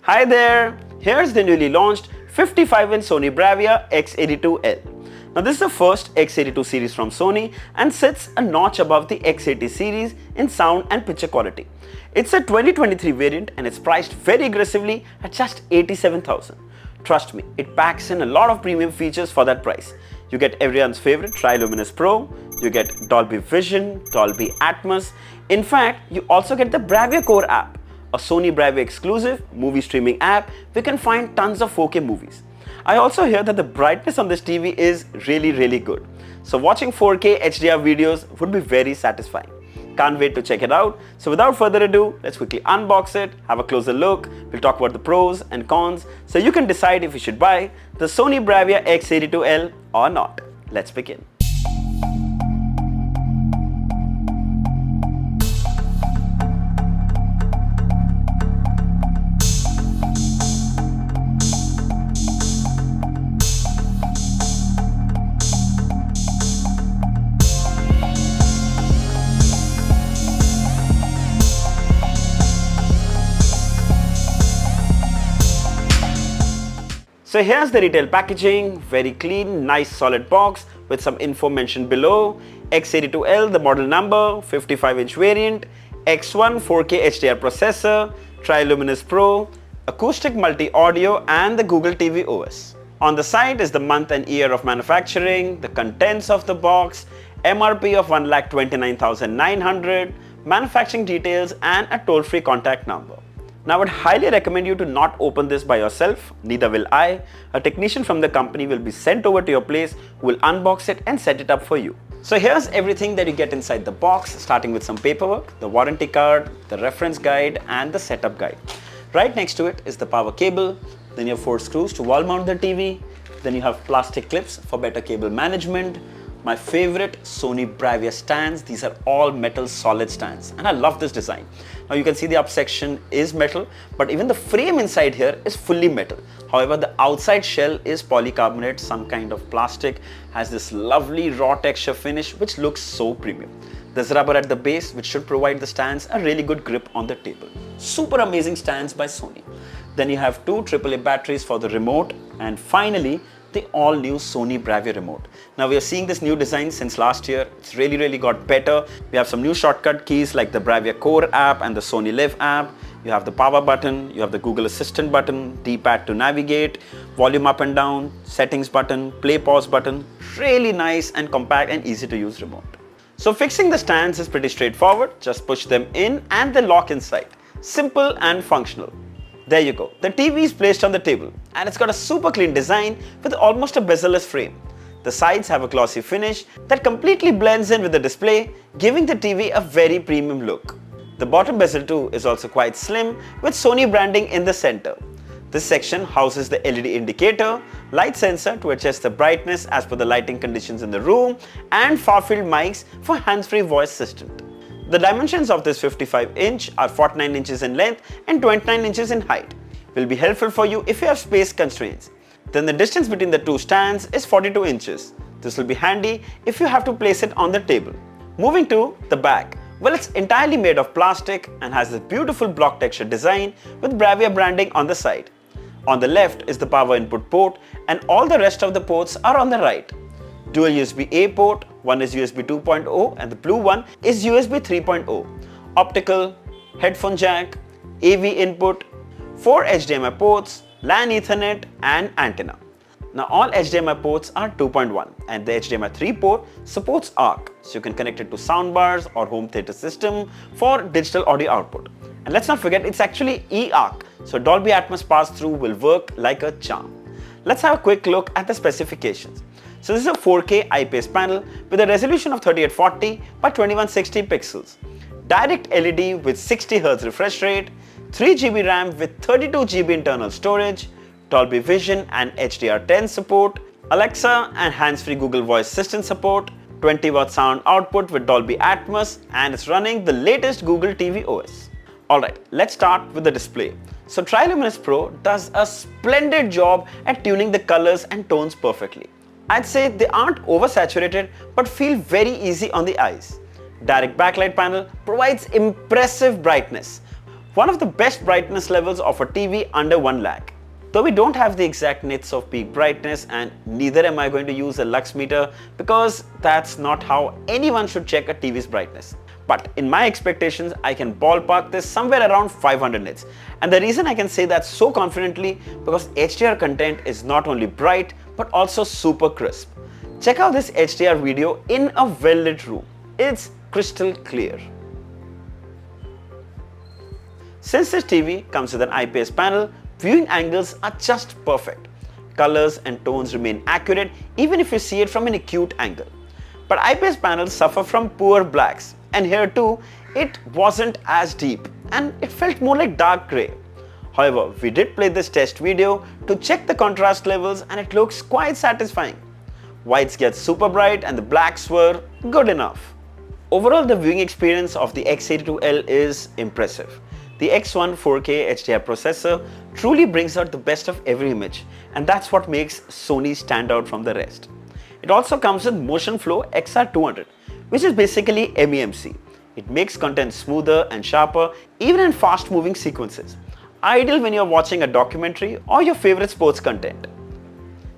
Hi there! Here's the newly launched 55-inch Sony Bravia X82L. Now this is the first X82 series from Sony and sits a notch above the X80 series in sound and picture quality. It's a 2023 variant and it's priced very aggressively at just 87,000. Trust me, it packs in a lot of premium features for that price. You get everyone's favorite Triluminous Pro, you get Dolby Vision, Dolby Atmos. In fact, you also get the Bravia Core app, a Sony Bravia exclusive movie streaming app where you can find tons of 4K movies. I also hear that the brightness on this TV is really good. So watching 4K HDR videos would be very satisfying. Can't wait to check it out. So without further ado, let's quickly unbox it, have a closer look. We'll talk about the pros and cons so you can decide if you should buy the Sony Bravia X82L or not. Let's begin. So here's the retail packaging, very clean, nice solid box with some info mentioned below. X82L, the model number, 55-inch variant, X1 4K HDR processor, Triluminous Pro, Acoustic multi-audio and the Google TV OS. On the side is the month and year of manufacturing, the contents of the box, MRP of 1,29,900, manufacturing details and a toll-free contact number. Now I would highly recommend you to not open this by yourself, neither will I. A technician from the company will be sent over to your place who will unbox it and set it up for you. So here's everything that you get inside the box, starting with some paperwork, the warranty card, the reference guide and the setup guide. Right next to it is the power cable, then you have 4 screws to wall mount the TV, then you have plastic clips for better cable management. My favorite Sony Bravia stands. These are all metal solid stands and I love this design. Now you can see the up section is metal, but even the frame inside here is fully metal. However, the outside shell is polycarbonate, some kind of plastic, has this lovely raw texture finish which looks so premium. There's rubber at the base which should provide the stands a really good grip on the table. Super amazing stands by Sony. Then you have 2 AAA batteries for the remote and finally the all-new Sony Bravia remote. Now we are seeing this new design since last year. It's really got better. We have some new shortcut keys like the Bravia Core app and the Sony Live app. You have the power button, you have the Google Assistant button, D-pad to navigate, volume up and down, settings button, play pause button. Really nice and compact and easy to use remote. So fixing the stands is pretty straightforward. Just push them in and they lock inside. Simple and functional. There you go. The TV is placed on the table and it's got a super clean design with almost a bezel-less frame. The sides have a glossy finish that completely blends in with the display, giving the TV a very premium look. The bottom bezel too is also quite slim with Sony branding in the center. This section houses the LED indicator, light sensor to adjust the brightness as per the lighting conditions in the room, and far-field mics for hands-free voice assistant. The dimensions of this 55-inch are 49 inches in length and 29 inches in height. Will be helpful for you if you have space constraints. Then the distance between the 2 stands is 42 inches. This will be handy if you have to place it on the table. Moving to the back. Well, it's entirely made of plastic and has this beautiful block texture design with Bravia branding on the side. On the left is the power input port and all the rest of the ports are on the right. Dual USB-A port, one is USB 2.0 and the blue one is USB 3.0. Optical, headphone jack, AV input, 4 HDMI ports, LAN Ethernet and antenna. Now all HDMI ports are 2.1 and the HDMI 3 port supports ARC, so you can connect it to soundbars or home theater system for digital audio output. And let's not forget it's actually eARC, so Dolby Atmos pass-through will work like a charm. Let's have a quick look at the specifications. So this is a 4K IPS panel with a resolution of 3840 by 2160 pixels. Direct LED with 60 Hz refresh rate, 3 GB RAM with 32 GB internal storage, Dolby Vision and HDR10 support, Alexa and hands-free Google Voice Assistant support, 20-watt sound output with Dolby Atmos, and it's running the latest Google TV OS. Alright, let's start with the display. So Triluminous Pro does a splendid job at tuning the colors and tones perfectly. I'd say they aren't oversaturated but feel very easy on the eyes. Direct backlight panel provides impressive brightness. One of the best brightness levels of a TV under 1 lakh. Though we don't have the exact nits of peak brightness, and neither am I going to use a lux meter because that's not how anyone should check a TV's brightness. But in my expectations, I can ballpark this somewhere around 500 nits. And the reason I can say that so confidently because HDR content is not only bright but also super crisp. Check out this HDR video in a well-lit room. It's crystal clear. Since this TV comes with an IPS panel, viewing angles are just perfect. Colors and tones remain accurate even if you see it from an acute angle. But IPS panels suffer from poor blacks, and here too, it wasn't as deep and it felt more like dark grey. However, we did play this test video to check the contrast levels and it looks quite satisfying. Whites get super bright and the blacks were good enough. Overall, the viewing experience of the X82L is impressive. The X1 4K HDR processor truly brings out the best of every image, and that's what makes Sony stand out from the rest. It also comes with Motion Flow XR200, which is basically MEMC. It makes content smoother and sharper even in fast moving sequences. Ideal when you're watching a documentary or your favorite sports content.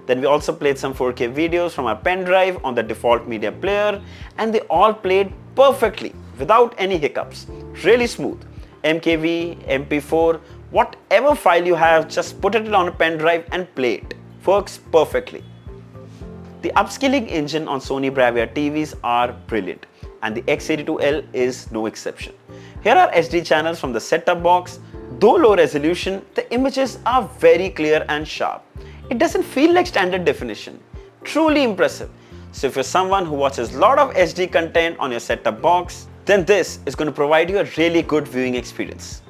Then we also played some 4K videos from our pen drive on the default media player, and they all played perfectly without any hiccups. Really smooth. MKV, MP4, whatever file you have, just put it on a pen drive and play it. Works perfectly. The upscaling engine on Sony Bravia TVs are brilliant, and the X82L is no exception. Here are SD channels from the set-top box. Though low resolution, the images are very clear and sharp. It doesn't feel like standard definition. Truly impressive. So if you're someone who watches a lot of HD content on your set-top box, then this is going to provide you a really good viewing experience.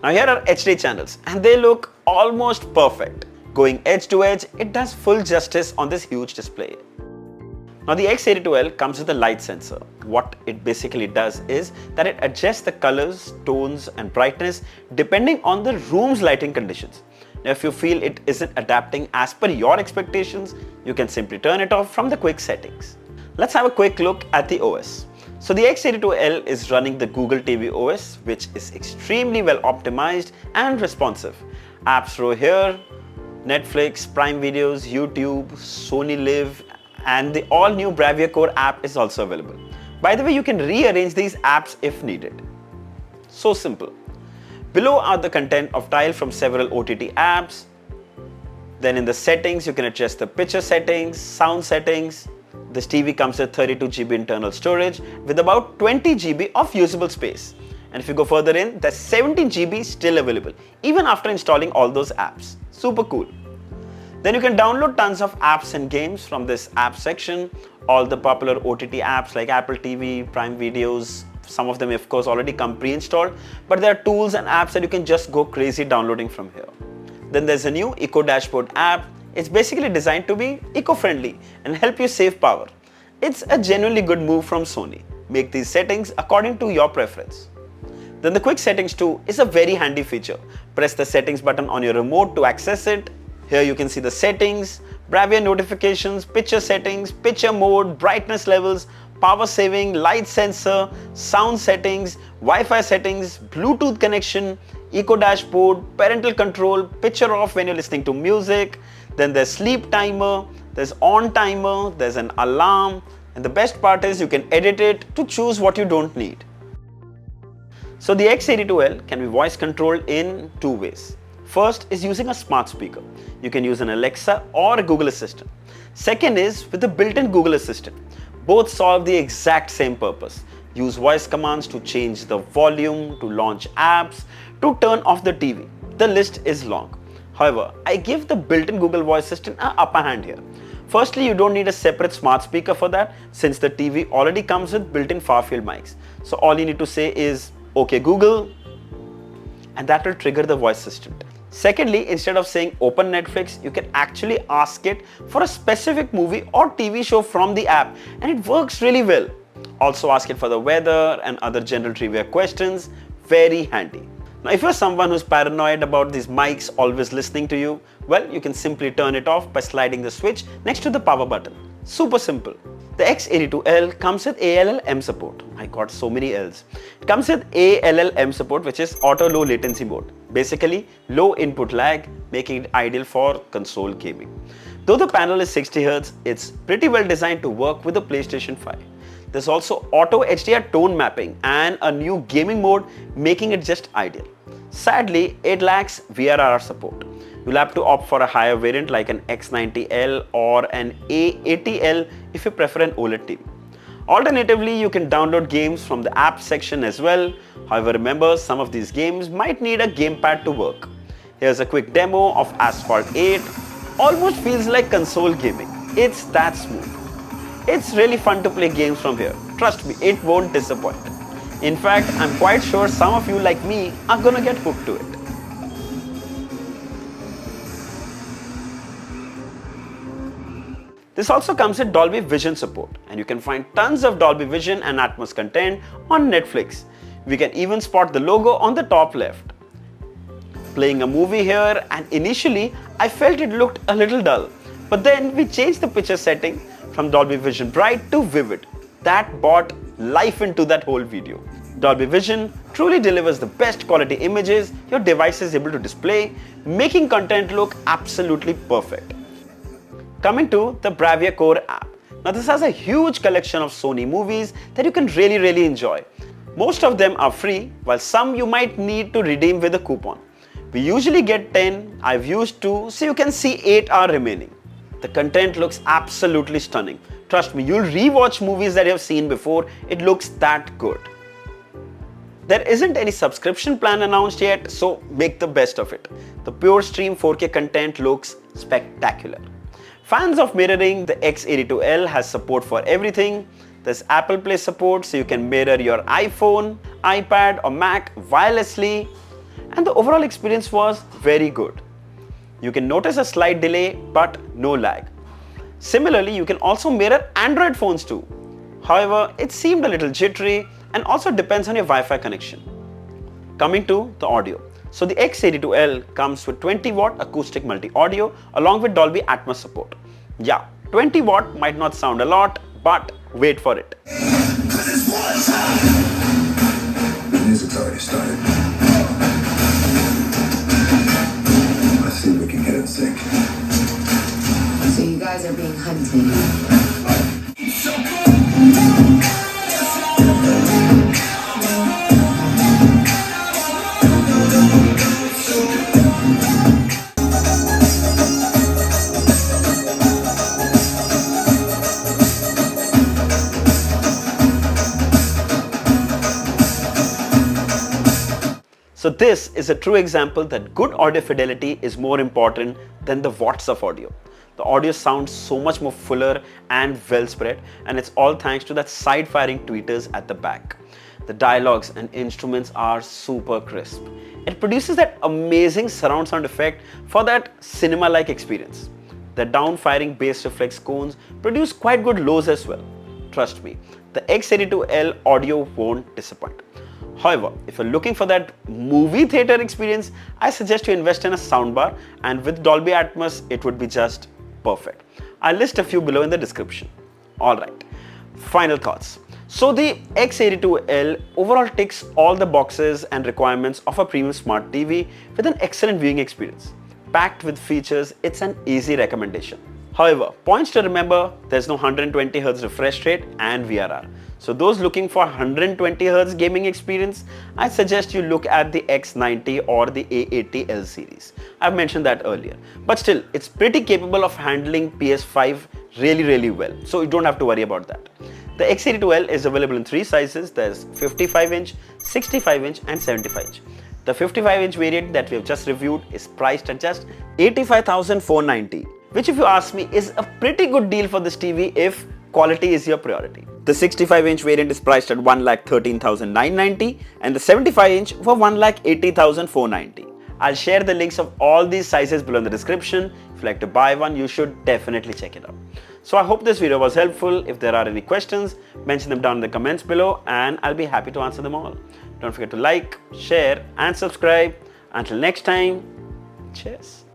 Now here are HD channels and they look almost perfect. Going edge to edge, it does full justice on this huge display. Now the X82L comes with a light sensor. What it basically does is that it adjusts the colors, tones and brightness depending on the room's lighting conditions. Now if you feel it isn't adapting as per your expectations, you can simply turn it off from the quick settings. Let's have a quick look at the OS. So the X82L is running the Google TV OS, which is extremely well optimized and responsive. Apps row here, Netflix, Prime Videos, YouTube, Sony Live, and the all-new Bravia Core app is also available. By the way, you can rearrange these apps if needed. So simple. Below are the content of tile from several OTT apps. Then in the settings, you can adjust the picture settings, sound settings. This TV comes with 32 GB internal storage with about 20 GB of usable space. And if you go further in, there's 17 GB still available, even after installing all those apps. Super cool. Then you can download tons of apps and games from this app section. All the popular OTT apps like Apple TV, Prime Videos, some of them of course already come pre-installed, but there are tools and apps that you can just go crazy downloading from here. Then there's a new Eco Dashboard app. It's basically designed to be eco-friendly and help you save power. It's a genuinely good move from Sony. Make these settings according to your preference. Then the quick settings too is a very handy feature. Press the settings button on your remote to access it. Here you can see the settings, Bravia notifications, picture settings, picture mode, brightness levels, power saving, light sensor, sound settings, Wi-Fi settings, Bluetooth connection, Eco Dashboard, parental control, picture off when you're listening to music. Then there's sleep timer, there's on timer, there's an alarm, and the best part is you can edit it to choose what you don't need. So the X82L can be voice controlled in two ways. First is using a smart speaker. You can use an Alexa or a Google Assistant. Second is with the built-in Google Assistant. Both solve the exact same purpose. Use voice commands to change the volume, to launch apps, to turn off the TV. The list is long. However, I give the built-in Google Voice Assistant an upper hand here. Firstly, you don't need a separate smart speaker for that since the TV already comes with built-in far-field mics. So all you need to say is, "Okay Google," and that will trigger the voice assistant. Secondly, instead of saying open Netflix, you can actually ask it for a specific movie or TV show from the app, and it works really well. Also ask it for the weather and other general trivia questions. Very handy. Now if you're someone who's paranoid about these mics always listening to you, well, you can simply turn it off by sliding the switch next to the power button. Super simple. The X82L comes with ALLM support. I got so many L's. It comes with ALLM support, which is auto low latency mode. Basically, low input lag, making it ideal for console gaming. Though the panel is 60Hz, it's pretty well designed to work with the PlayStation 5. There's also auto HDR tone mapping and a new gaming mode, making it just ideal. Sadly, it lacks VRR support. You'll have to opt for a higher variant like an X90L or an A80L if you prefer an OLED TV. Alternatively, you can download games from the app section as well. However, remember, some of these games might need a gamepad to work. Here's a quick demo of Asphalt 8. Almost feels like console gaming. It's that smooth. It's really fun to play games from here. Trust me, it won't disappoint. In fact, I'm quite sure some of you like me are gonna get hooked to it. This also comes with Dolby Vision support, and you can find tons of Dolby Vision and Atmos content on Netflix. We can even spot the logo on the top left. Playing a movie here, and initially I felt it looked a little dull, but then we changed the picture setting from Dolby Vision Bright to Vivid. That brought life into that whole video. Dolby Vision truly delivers the best quality images your device is able to display, making content look absolutely perfect. Coming to the Bravia Core app. Now this has a huge collection of Sony movies that you can really enjoy. Most of them are free, while some you might need to redeem with a coupon. We usually get 10, I've used 2, so you can see 8 are remaining. The content looks absolutely stunning. Trust me, you'll rewatch movies that you have seen before, it looks that good. There isn't any subscription plan announced yet, so make the best of it. The pure stream 4K content looks spectacular. Fans of mirroring, the X82L has support for everything. There's Apple Play support, so you can mirror your iPhone, iPad or Mac wirelessly. And the overall experience was very good. You can notice a slight delay, but no lag. Similarly, you can also mirror Android phones too. However, it seemed a little jittery and also depends on your Wi-Fi connection. Coming to the audio. So the X82L comes with 20 watt acoustic multi-audio along with Dolby Atmos support. Yeah, 20 watt might not sound a lot, but wait for it. The music's already started. Let's see if we can get it sync. So you guys are being hunted. So this is a true example that good audio fidelity is more important than the watts of audio. The audio sounds so much more fuller and well spread, and it's all thanks to that side firing tweeters at the back. The dialogues and instruments are super crisp. It produces that amazing surround sound effect for that cinema-like experience. The down firing bass reflex cones produce quite good lows as well. Trust me, the X82L audio won't disappoint. However, if you're looking for that movie theater experience, I suggest you invest in a soundbar, and with Dolby Atmos, it would be just perfect. I'll list a few below in the description. Alright, final thoughts. So the X82L overall ticks all the boxes and requirements of a premium smart TV with an excellent viewing experience. Packed with features, it's an easy recommendation. However, points to remember, there's no 120Hz refresh rate and VRR. So those looking for 120Hz gaming experience, I suggest you look at the X90 or the A80L series. I've mentioned that earlier. But still, it's pretty capable of handling PS5 really well. So you don't have to worry about that. The X82L is available in 3 sizes. There's 55-inch, 65-inch and 75-inch. The 55-inch variant that we have just reviewed is priced at just $85,490, which if you ask me is a pretty good deal for this TV if quality is your priority. The 65-inch variant is priced at $1,13,990 and the 75-inch for $1,80,490. I'll share the links of all these sizes below in the description. If you like to buy one, you should definitely check it out. So I hope this video was helpful. If there are any questions, mention them down in the comments below and I'll be happy to answer them all. Don't forget to like, share and subscribe. Until next time, cheers.